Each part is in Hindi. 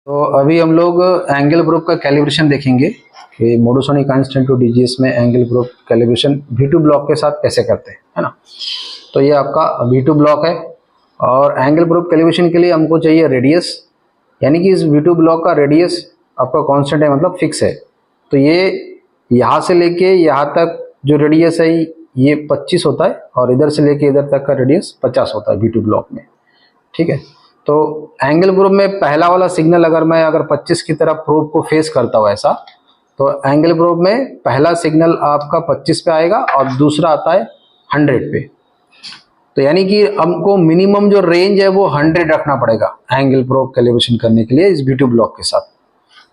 तो अभी हम लोग एंगल ग्रुप का कैलिब्रेशन देखेंगे कि मोडोसोनिक कांस्टेंट टू डीजीएस में angle group calibration V2 block के साथ कैसे करते हैं, है ना। तो ये आपका V2 ब्लॉक है और एंगल ग्रुप कैलिब्रेशन के लिए हमको चाहिए रेडियस, यानी कि इस V2 ब्लॉक का रेडियस आपका कांस्टेंट है, मतलब फिक्स है। तो ये यहाँ से लेके यहाँ तक जो रेडियस है ये 25 होता है और इधर से लेके इधर तक का रेडियस 50 होता है V2 ब्लॉक में, ठीक है। तो एंगल ग्रुप में पहला वाला सिग्नल अगर 25 की तरफ प्रोब को फेस करता हो ऐसा, तो एंगल ग्रुप में पहला सिग्नल आपका 25 पे आएगा और दूसरा आता है 100 पे। तो यानी कि हमको मिनिमम जो रेंज है वो 100 रखना पड़ेगा एंगल प्रोब कैलिब्रेशन करने के लिए इस V2 ब्लॉक के साथ,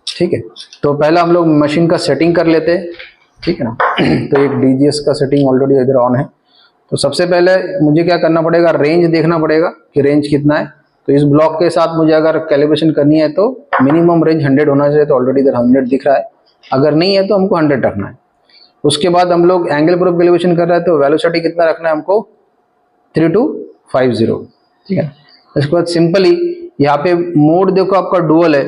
ठीक है। तो पहला हम लोग मशीन का सेटिंग कर लेते हैं, ठीक है ना। तो एक DGS का सेटिंग ऑलरेडी इधर ऑन है। तो सबसे पहले मुझे क्या करना पड़ेगा, रेंज देखना पड़ेगा कि रेंज कितना है। तो इस ब्लॉक के साथ मुझे अगर कैलिब्रेशन करनी है तो मिनिमम रेंज 100 होना चाहिए। तो ऑलरेडी इधर 100 दिख रहा है, अगर नहीं है तो हमको 100 रखना है। उसके बाद हम लोग एंगल प्रोब कैलिब्रेशन कर रहे हैं तो वेलोसिटी कितना रखना है हमको, 3250, ठीक है। इसके बाद सिंपली यहाँ पे मोड देखो आपका डुअल है,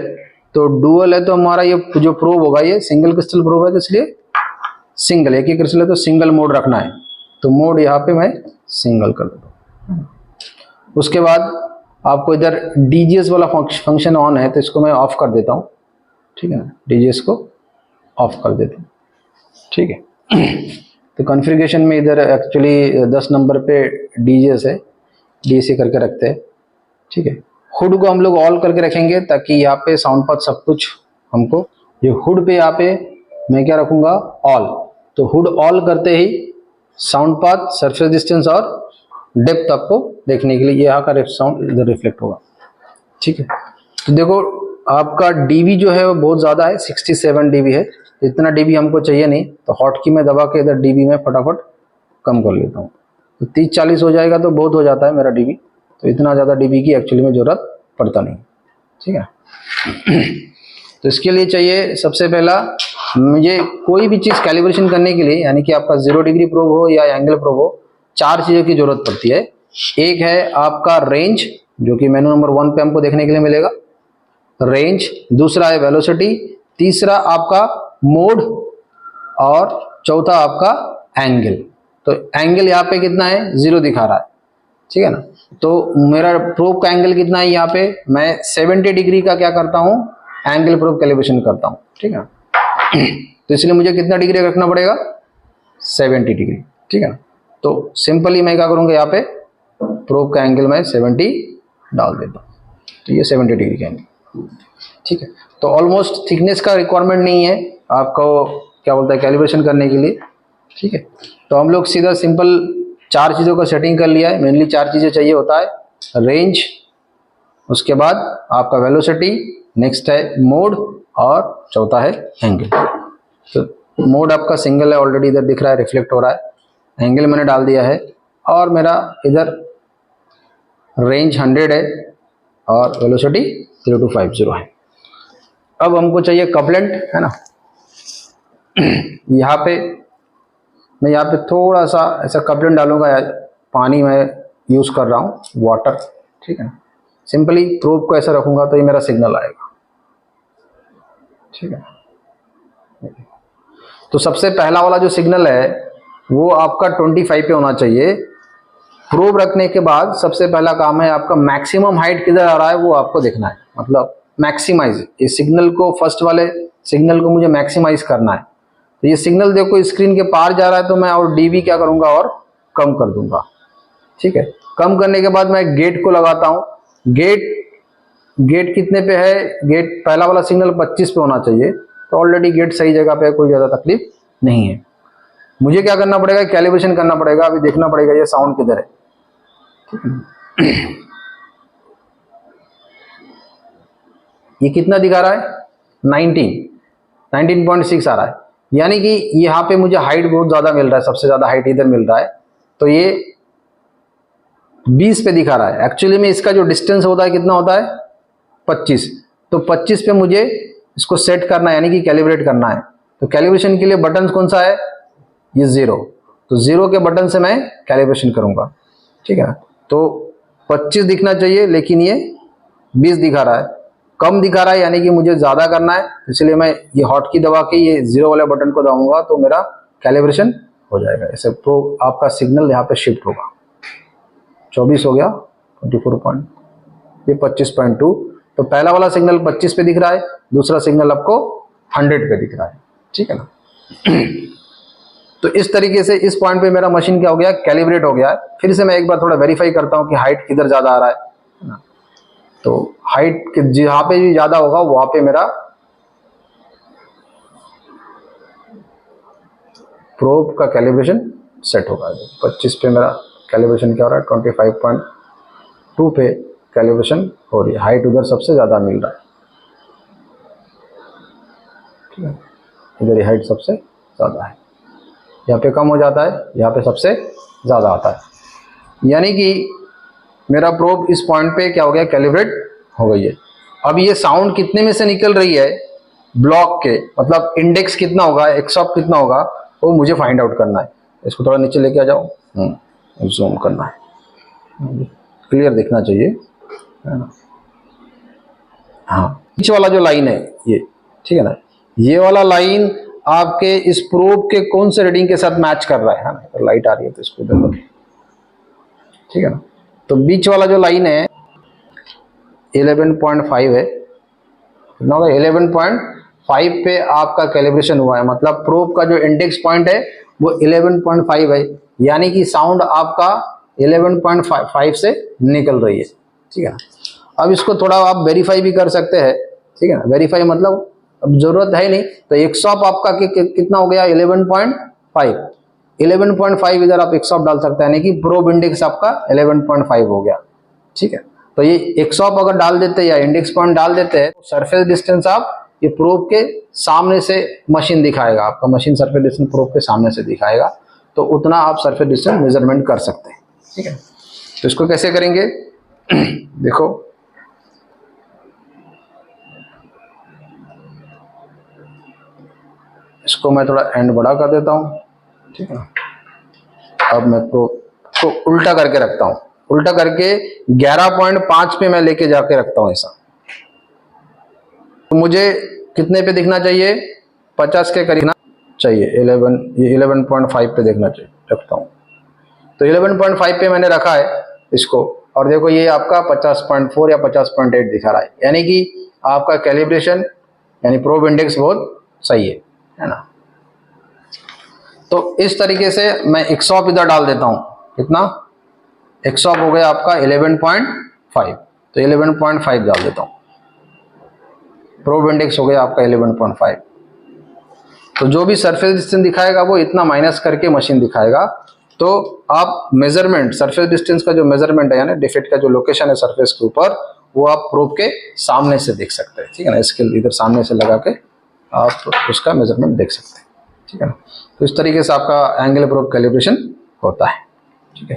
तो डुअल है तो हमारा ये जो प्रोब होगा ये सिंगल क्रिस्टल प्रोब है, तो इसलिए सिंगल, एक ही क्रिस्टल है तो सिंगल मोड रखना है। तो मोड यहाँ पे मैं सिंगल कर देता हूँ। उसके बाद आपको इधर DGS वाला फंक्शन ऑन है तो इसको मैं ऑफ कर देता हूँ, ठीक है ना। DGS को ऑफ कर देता हूँ, ठीक है। तो कॉन्फ़िगरेशन में इधर एक्चुअली 10 नंबर पे DGS है, DSC करके रखते हैं, ठीक है। हुड को हम लोग ऑल करके रखेंगे ताकि यहाँ पे साउंड पाथ सब कुछ हमको, ये हुड पे यहाँ पे मैं क्या रखूँगा, ऑल। तो हुड ऑल करते ही साउंड पाथ, सरफेस डिस्टेंस और डेप्थ आपको देखने के लिए यहाँ का साउंड इधर रिफ्लेक्ट होगा, ठीक है। तो देखो आपका dB जो है वो बहुत ज़्यादा है, 67 dB है। इतना dB हमको चाहिए नहीं, तो हॉट की में दबा के इधर dB में फटाफट कम कर लेता हूँ। तो 30-40 हो जाएगा तो बहुत हो जाता है मेरा dB। तो इतना ज़्यादा dB की एक्चुअली में ज़रूरत पड़ता नहीं, ठीक है। तो इसके लिए चाहिए सबसे पहला, मुझे कोई भी चीज़ कैलिब्रेशन करने के लिए, यानी कि आपका 0 डिग्री प्रोब हो या एंगल प्रोब हो, 4 चीज़ों की जरूरत पड़ती है। एक है आपका रेंज, जो कि मेनू नंबर 1 पे हमको देखने के लिए मिलेगा, रेंज। दूसरा है वेलोसिटी, तीसरा आपका मोड और चौथा आपका एंगल। तो एंगल यहाँ पे कितना है, 0 दिखा रहा है, ठीक है ना। तो मेरा प्रोब का एंगल कितना है, यहाँ पे मैं 70 डिग्री का क्या करता हूँ, एंगल प्रोब कैलिब्रेशन करता हूँ, ठीक है ना। तो इसलिए मुझे कितना डिग्री रखना पड़ेगा, 70 डिग्री, ठीक है ना। तो सिंपली मैं क्या करूँगा, यहाँ पे प्रोब का एंगल मैं 70 डाल देता हूँ, तो ये 70 डिग्री का एंगल, ठीक है। तो ऑलमोस्ट थिकनेस का रिक्वायरमेंट नहीं है आपको, क्या बोलता है, कैलिब्रेशन करने के लिए, ठीक है। तो हम लोग सीधा सिंपल 4 चीज़ों का सेटिंग कर लिया है। मेनली 4 चीज़ें चाहिए होता है, रेंज, उसके बाद आपका वेलोसिटी, नेक्स्ट है मोड और चौथा है एंगल। तो मोड आपका सिंगल है, ऑलरेडी इधर दिख रहा है, रिफ्लेक्ट हो रहा है। एंगल मैंने डाल दिया है और मेरा इधर रेंज 100 है और वेलोसिटी 3250 है। अब हमको चाहिए कपलेंट, है ना। यहाँ पे मैं यहाँ पे थोड़ा सा ऐसा कपलेंट डालूंगा, पानी मैं यूज़ कर रहा हूँ, वाटर, ठीक है ना। सिंपली प्रोब को ऐसा रखूंगा तो ये मेरा सिग्नल आएगा, ठीक है। तो सबसे पहला वाला जो सिग्नल है वो आपका 25 पे होना चाहिए। प्रोब रखने के बाद सबसे पहला काम है आपका मैक्सिमम हाइट किधर आ रहा है वो आपको देखना है, मतलब मैक्सिमाइज। इस सिग्नल को, फर्स्ट वाले सिग्नल को मुझे मैक्सिमाइज करना है। तो ये सिग्नल देखो स्क्रीन के पार जा रहा है तो मैं और dB क्या करूंगा, और कम कर दूंगा, ठीक है। कम करने के बाद मैं गेट को लगाता हूँ। गेट कितने पे है, गेट पहला वाला सिग्नल 25 पे होना चाहिए, तो ऑलरेडी गेट सही जगह पे है, कोई ज़्यादा तकलीफ नहीं है। मुझे क्या करना पड़ेगा, कैलिब्रेशन करना पड़ेगा। अभी देखना पड़ेगा ये साउंड किधर है, ये कितना दिखा रहा है, 19.6 आ रहा है। यानी कि यहाँ पे मुझे हाइट बहुत ज़्यादा मिल रहा है, सबसे ज़्यादा हाइट इधर मिल रहा है, तो ये 20 पे दिखा रहा है। एक्चुअली में इसका जो डिस्टेंस होता है कितना होता है, 25। तो 25 पे मुझे इसको सेट करना है, यानी कि कैलिब्रेट करना है। तो कैलिब्रेशन के लिए बटन कौन सा है, ये 0। तो 0 के बटन से मैं कैलिब्रेशन करूंगा, ठीक है ना। तो 25 दिखना चाहिए लेकिन ये 20 दिखा रहा है, कम दिखा रहा है यानी कि मुझे ज्यादा करना है, इसलिए मैं ये हॉट की दबा के ये 0 वाले बटन को दबाऊंगा तो मेरा कैलिब्रेशन हो जाएगा। ऐसे प्रोब आपका सिग्नल यहाँ पे शिफ्ट होगा। 24 हो गया, 24 पॉइंट, ये 25.2। तो पहला वाला सिग्नल 25 पे दिख रहा है, दूसरा सिग्नल आपको 100 पे दिख रहा है, ठीक है ना। तो इस तरीके से इस पॉइंट पे मेरा मशीन क्या हो गया, कैलिब्रेट हो गया है। फिर से मैं एक बार थोड़ा वेरीफाई करता हूँ कि हाइट किधर ज्यादा आ रहा है ना। तो हाइट जहाँ पे भी ज्यादा होगा वहां पे मेरा प्रोब का कैलिब्रेशन सेट होगा। 25 पे मेरा कैलिब्रेशन क्या हो रहा है, 25.2 पे कैलिब्रेशन हो रही है। हाइट उधर सबसे ज्यादा मिल रहा है, ठीक है, इधर हाइट सबसे ज्यादा है, यहाँ पे कम हो जाता है, यहाँ पे सबसे ज्यादा आता है। यानी कि मेरा प्रोब इस पॉइंट पे क्या हो गया, कैलिब्रेट हो गई है। अब ये साउंड कितने में से निकल रही है, ब्लॉक के, मतलब इंडेक्स कितना होगा, एक्सऑप कितना होगा, वो मुझे फाइंड आउट करना है। इसको थोड़ा नीचे लेके आ जाओ, जूम करना है, क्लियर दिखना चाहिए, है ना। हाँ, बीच वाला जो लाइन है ये, ठीक है ना, ये वाला लाइन आपके इस प्रोब के कौन से रीडिंग के साथ मैच कर रहा है ना। तो लाइट आ रही है तो इसको देखो, ठीक है ना। तो बीच वाला जो लाइन है 11.5 है, 11.5 पे आपका कैलिब्रेशन हुआ है, मतलब प्रोब का जो इंडेक्स पॉइंट है वो 11.5 है, यानी कि साउंड आपका 11.5 से निकल रही है, ठीक है ना। अब इसको थोड़ा आप वेरीफाई भी कर सकते हैं, ठीक है ना। वेरीफाई मतलब अब जरूरत है नहीं, तो एक्सऑप आपका कितना हो गया, 11.5। 11.5 इधर आप एक्सऑप डाल सकते हैं, यानी कि प्रोब इंडेक्स आपका 11.5 हो गया, ठीक है। तो ये एक्सऑप अगर डाल देते हैं या इंडेक्स पॉइंट डाल देते हैं, सरफेस डिस्टेंस आप ये प्रोब के सामने से मशीन दिखाएगा, आपका मशीन सरफेस डिस्टेंस प्रोब के सामने से दिखाएगा, तो उतना आप सरफेस डिस्टेंस मेजरमेंट कर सकते हैं, ठीक है। तो इसको कैसे करेंगे देखो, इसको मैं थोड़ा एंड बड़ा कर देता हूँ, ठीक है। अब मैं प्रोब को उल्टा करके रखता हूँ, उल्टा करके 11.5 पे मैं लेके जाके रखता हूँ ऐसा। तो मुझे कितने पे दिखना चाहिए, 50 के करीब चाहिए, 11.5 पे देखना चाहिए, रखता हूँ। तो 11.5 पे मैंने रखा है इसको, और देखो ये आपका 50.4 या 50.8 दिखा रहा है, यानी कि आपका कैलिब्रेशन यानी प्रोब इंडेक्स बहुत सही है ना। तो इस तरीके से मैं एक्सऑप इधर डाल देता हूँ, कितना एक्सऑप हो गया आपका 11.5, तो 11.5 डाल देता हूँ, प्रोब इंडेक्स हो गया आपका 11.5। तो जो भी सरफेस डिस्टेंस दिखाएगा वो इतना माइनस करके मशीन दिखाएगा। तो आप मेजरमेंट, सरफेस डिस्टेंस का जो मेजरमेंट है यानी डिफेक्ट का जो लोकेशन है सरफेस के ऊपर, वो आप प्रोब के सामने से देख सकते हैं, ठीक है ना। स्केल इधर सामने से लगा के आप उसका मेजरमेंट देख सकते हैं, ठीक है ना। तो इस तरीके से आपका एंगल प्रोब कैलिब्रेशन होता है, ठीक है।